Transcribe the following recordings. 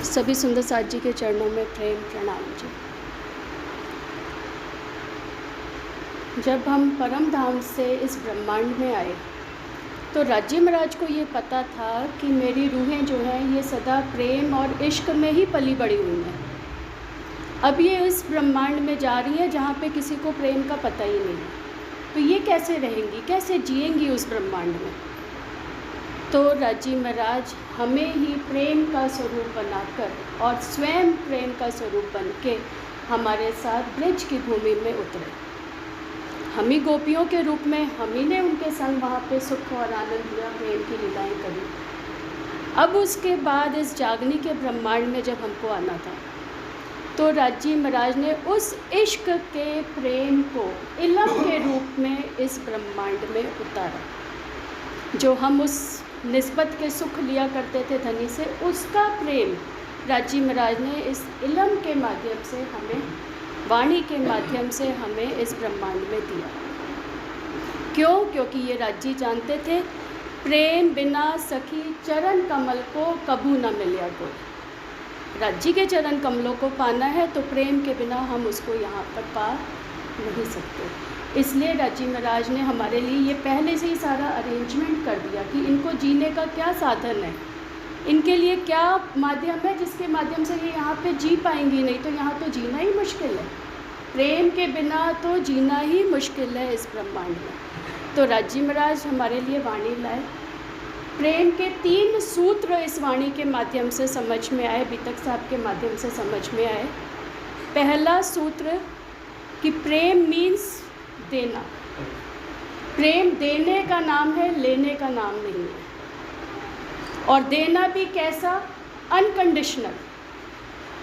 सभी सुंदर साथ जी के चरणों में प्रेम प्रणाम जी। जब हम परम धाम से इस ब्रह्मांड में आए तो राज्य महाराज को ये पता था कि मेरी रूहें जो हैं ये सदा प्रेम और इश्क में ही पली बड़ी हुई हैं। अब ये इस ब्रह्मांड में जा रही हैं जहाँ पे किसी को प्रेम का पता ही नहीं है, तो ये कैसे रहेंगी, कैसे जिएंगी उस ब्रह्मांड में। तो राज्य महाराज हमें ही प्रेम का स्वरूप बनाकर और स्वयं प्रेम का स्वरूप बन के हमारे साथ ब्रज की भूमि में उतरे। हम ही गोपियों के रूप में हम ही ने उनके संग वहाँ पे सुख और आनंद लिया, प्रेम की लीलाएं करी। अब उसके बाद इस जागनी के ब्रह्मांड में जब हमको आना था तो राज्य महाराज ने उस इश्क के प्रेम को इलम के रूप में इस ब्रह्मांड में उतारा। जो हम उस निस्बत के सुख लिया करते थे धनी से, उसका प्रेम राज्य महाराज ने इस इलम के माध्यम से हमें, वाणी के माध्यम से हमें इस ब्रह्मांड में दिया। क्यों? क्योंकि ये राज्य जानते थे प्रेम बिना सखी चरण कमल को कभू न मिलिया कोई। राज्य के चरण कमलों को पाना है तो प्रेम के बिना हम उसको यहाँ पर पा नहीं सकते। इसलिए राज्य महाराज ने हमारे लिए ये पहले से ही सारा अरेंजमेंट कर दिया कि इनको जीने का क्या साधन है, इनके लिए क्या माध्यम है जिसके माध्यम से ये यहाँ पे जी पाएंगी। नहीं तो यहाँ तो जीना ही मुश्किल है, प्रेम के बिना तो जीना ही मुश्किल है इस ब्रह्मांड में। तो राज्य महाराज हमारे लिए वाणी लाए। प्रेम के 3 सूत्र इस वाणी के माध्यम से समझ में आए, बीतक साहब के माध्यम से समझ में आए। पहला सूत्र कि प्रेम मीन्स देना। प्रेम देने का नाम है, लेने का नाम नहीं है। और देना भी कैसा? अनकंडीशनल।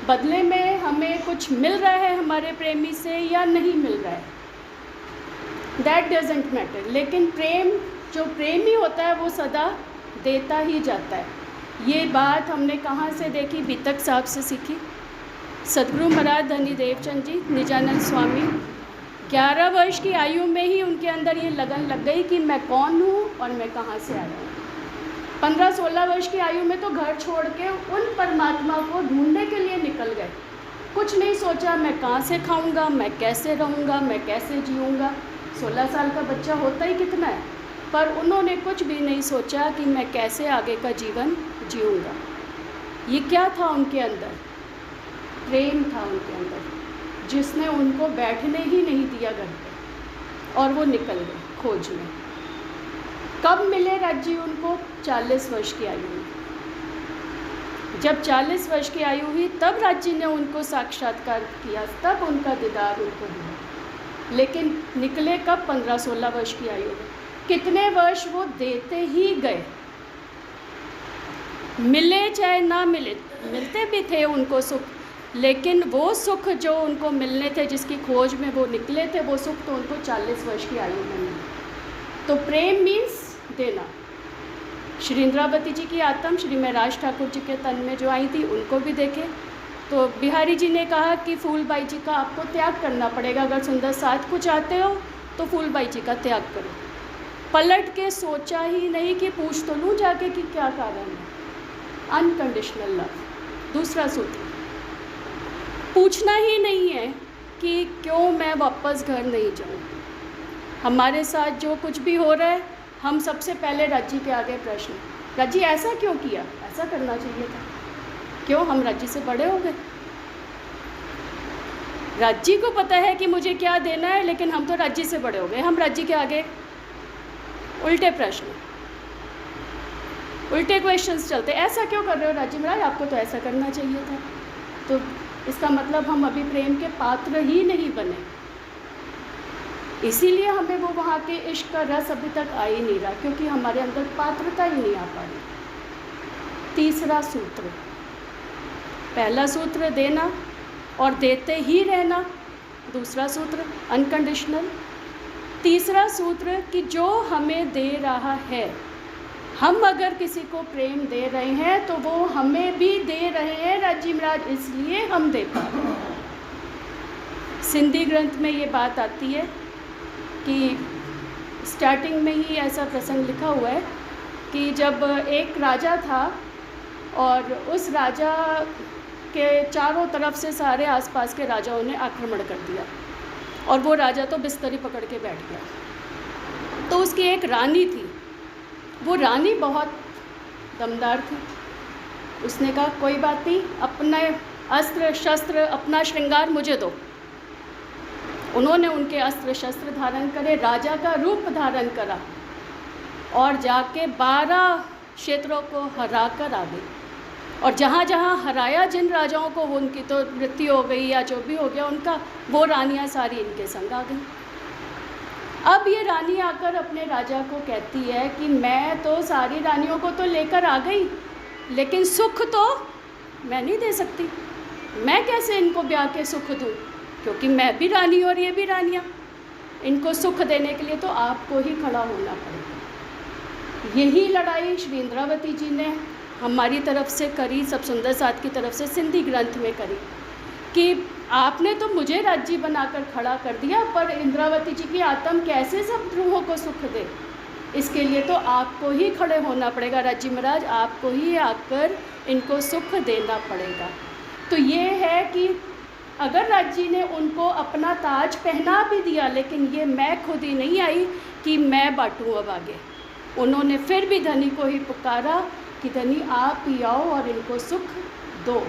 बदले में हमें कुछ मिल रहा है हमारे प्रेमी से या नहीं मिल रहा है, दैट डजेंट मैटर। लेकिन प्रेम, जो प्रेमी होता है वो सदा देता ही जाता है। ये बात हमने कहाँ से देखी? बीतक साहब से सीखी। सदगुरु महाराज धनी देवचंद जी, निजानंद स्वामी, 11 वर्ष की आयु में ही उनके अंदर ये लगन लग गई कि मैं कौन हूँ और मैं कहाँ से आया हूँ। 15-16 वर्ष की आयु में तो घर छोड़ के उन परमात्मा को ढूंढने के लिए निकल गए। कुछ नहीं सोचा मैं कहाँ से खाऊंगा, मैं कैसे रहूँगा, मैं कैसे जीऊँगा। 16 साल का बच्चा होता ही कितना है, पर उन्होंने कुछ भी नहीं सोचा कि मैं कैसे आगे का जीवन जीऊँगा। ये क्या था उनके अंदर? प्रेम था उनके अंदर, जिसने उनको बैठने ही नहीं दिया घर पे और वो निकल गए खोज में। कब मिले राज्य उनको? 40 वर्ष की आयु में। जब 40 वर्ष की आयु हुई तब राज्य ने उनको साक्षात्कार किया, तब उनका दीदार उनको हुआ। लेकिन निकले कब? 15-16 वर्ष की आयु में। कितने वर्ष वो देते ही गए, मिले चाहे ना मिले, मिलते भी थे उनको सुख, लेकिन वो सुख जो उनको मिलने थे, जिसकी खोज में वो निकले थे, वो सुख तो उनको 40 वर्ष की आयु में मिले। तो प्रेम मीन्स देना। श्री इंद्रावती जी की आत्म श्री महराज ठाकुर जी के तन में जो आई थी, उनको भी देखे तो बिहारी जी ने कहा कि फूलबाई जी का आपको त्याग करना पड़ेगा। अगर सुंदर साथ को चाहते हो तो फूलबाई जी का त्याग करो। पलट के सोचा ही नहीं कि पूछ तो लूँ जाके कि क्या कारण है। Unconditional love. दूसरा सूत्र, पूछना ही नहीं है कि क्यों मैं वापस घर नहीं जाऊँ। हमारे साथ जो कुछ भी हो रहा है, हम सबसे पहले राज्य के आगे प्रश्न, राज्य ऐसा क्यों किया? ऐसा करना चाहिए था। क्यों? हम राज्य से बड़े हो गए। राज्य को पता है कि मुझे क्या देना है, लेकिन हम तो राज्य से बड़े हो गए। हम राज्य के आगे उल्टे प्रश्न, उल्टे क्वेश्चंस चलते। ऐसा क्यों कर रहे हो राज्य महाराज? आपको तो ऐसा करना चाहिए था। तो इसका मतलब हम अभी प्रेम के पात्र ही नहीं बने, इसीलिए हमें वो वहाँ के इश्क का रस अभी तक आ ही नहीं रहा, क्योंकि हमारे अंदर पात्रता ही नहीं आ पा रही। तीसरा सूत्र, पहला सूत्र देना और देते ही रहना। दूसरा सूत्र अनकंडीशनल। तीसरा सूत्र कि जो हमें दे रहा है, हम अगर किसी को प्रेम दे रहे हैं तो वो हमें भी दे रहे हैं राज्य महाराज, इसलिए हम दे पा रहे हैं। सिंधी ग्रंथ में ये बात आती है कि स्टार्टिंग में ही ऐसा प्रसंग लिखा हुआ है कि जब एक राजा था और उस राजा के चारों तरफ से सारे आसपास के राजाओं ने आक्रमण कर दिया और वो राजा तो बिस्तरी पकड़ के बैठ गया। तो उसकी एक रानी थी, वो रानी बहुत दमदार थी। उसने कहा कोई बात नहीं, अपने अस्त्र शस्त्र अपना श्रृंगार मुझे दो। उन्होंने उनके अस्त्र शस्त्र धारण करे, राजा का रूप धारण करा और जाके 12 क्षेत्रों को हरा कर आ गई। और जहाँ जहाँ हराया जिन राजाओं को, उनकी तो मृत्यु हो गई या जो भी हो गया उनका, वो रानियाँ सारी इनके संग आ गई। अब ये रानी आकर अपने राजा को कहती है कि मैं तो सारी रानियों को तो लेकर आ गई, लेकिन सुख तो मैं नहीं दे सकती। मैं कैसे इनको ब्याह के सुख दूँ, क्योंकि मैं भी रानी और ये भी रानियाँ। इनको सुख देने के लिए तो आपको ही खड़ा होना पड़ेगा। यही लड़ाई श्री इंद्रावती जी ने हमारी तरफ से करी, सब सुंदर साथ की तरफ से सिंधी ग्रंथ में करी कि आपने तो मुझे राज्य बनाकर खड़ा कर दिया, पर इंद्रावती जी की आत्म कैसे सब रूहों को सुख दे। इसके लिए तो आपको ही खड़े होना पड़ेगा राज्य महाराज, आपको ही आकर इनको सुख देना पड़ेगा। तो ये है कि अगर राज्य ने उनको अपना ताज पहना भी दिया, लेकिन ये मैं खुद ही नहीं आई कि मैं बांटूँ अब आगे। उन्होंने फिर भी धनी को ही पुकारा कि धनी आप ही आओ और इनको सुख दो।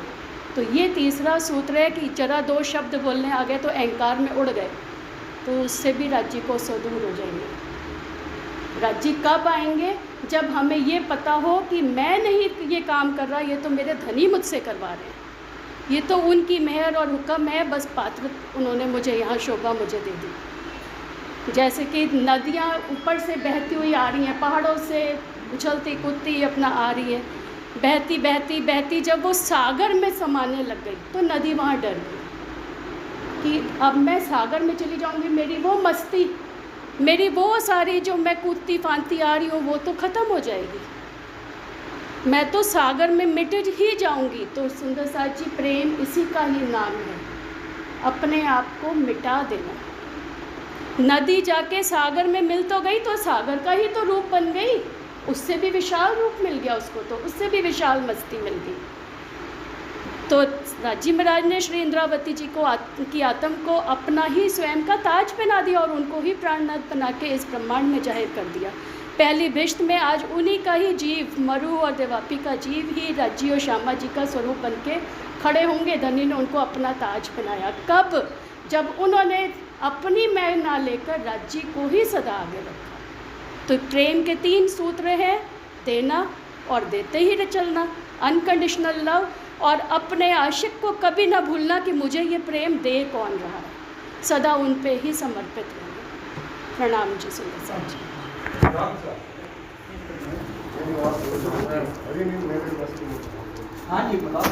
तो ये तीसरा सूत्र है कि जरा 2 शब्द बोलने आ गए तो अहंकार में उड़ गए, तो उससे भी राज्य को दूर हो जाएंगे। राज्य कब आएंगे? जब हमें ये पता हो कि मैं नहीं ये काम कर रहा, ये तो मेरे धनी मुझसे करवा रहे हैं, ये तो उनकी मेहर और हुक्म है, बस पात्र उन्होंने मुझे यहाँ शोभा मुझे दे दी। जैसे कि नदियाँ ऊपर से बहती हुई आ रही हैं, पहाड़ों से उछलती कूदती अपना आ रही है, बहती बहती बहती जब वो सागर में समाने लग गई तो नदी वहाँ डर गई कि अब मैं सागर में चली जाऊँगी, मेरी वो मस्ती, मेरी वो सारी जो मैं कूदती फांदती आ रही हूँ वो तो ख़त्म हो जाएगी, मैं तो सागर में मिट ही जाऊँगी। तो सुंदर साथ जी, प्रेम इसी का ही नाम है, अपने आप को मिटा देना। नदी जाके सागर में मिल तो गई, तो सागर का ही तो रूप बन गई, उससे भी विशाल रूप मिल गया उसको, तो उससे भी विशाल मस्ती मिल गई। तो राज्य महाराज ने श्री इंद्रावती जी को की आत्म को अपना ही स्वयं का ताज पहना दिया और उनको ही प्राणनाथ बना के इस ब्रह्मांड में जाहिर कर दिया। पहली भिष्ट में आज उन्हीं का ही जीव, मरु और देवापी का जीव ही राज्य और श्यामा जी का स्वरूप बन के खड़े होंगे। धनी ने उनको अपना ताज पहनाया। कब? जब उन्होंने अपनी मैं ना लेकर राज्य को ही सदा आगे रखा। तो प्रेम के 3 सूत्र हैं, देना और देते ही चलना, अनकंडीशनल लव, और अपने आशिक को कभी ना भूलना कि मुझे ये प्रेम दे कौन रहा है, सदा उन पे ही समर्पित रहना। प्रणाम जी सुंदर साथ जी। हाँ जी बताओ।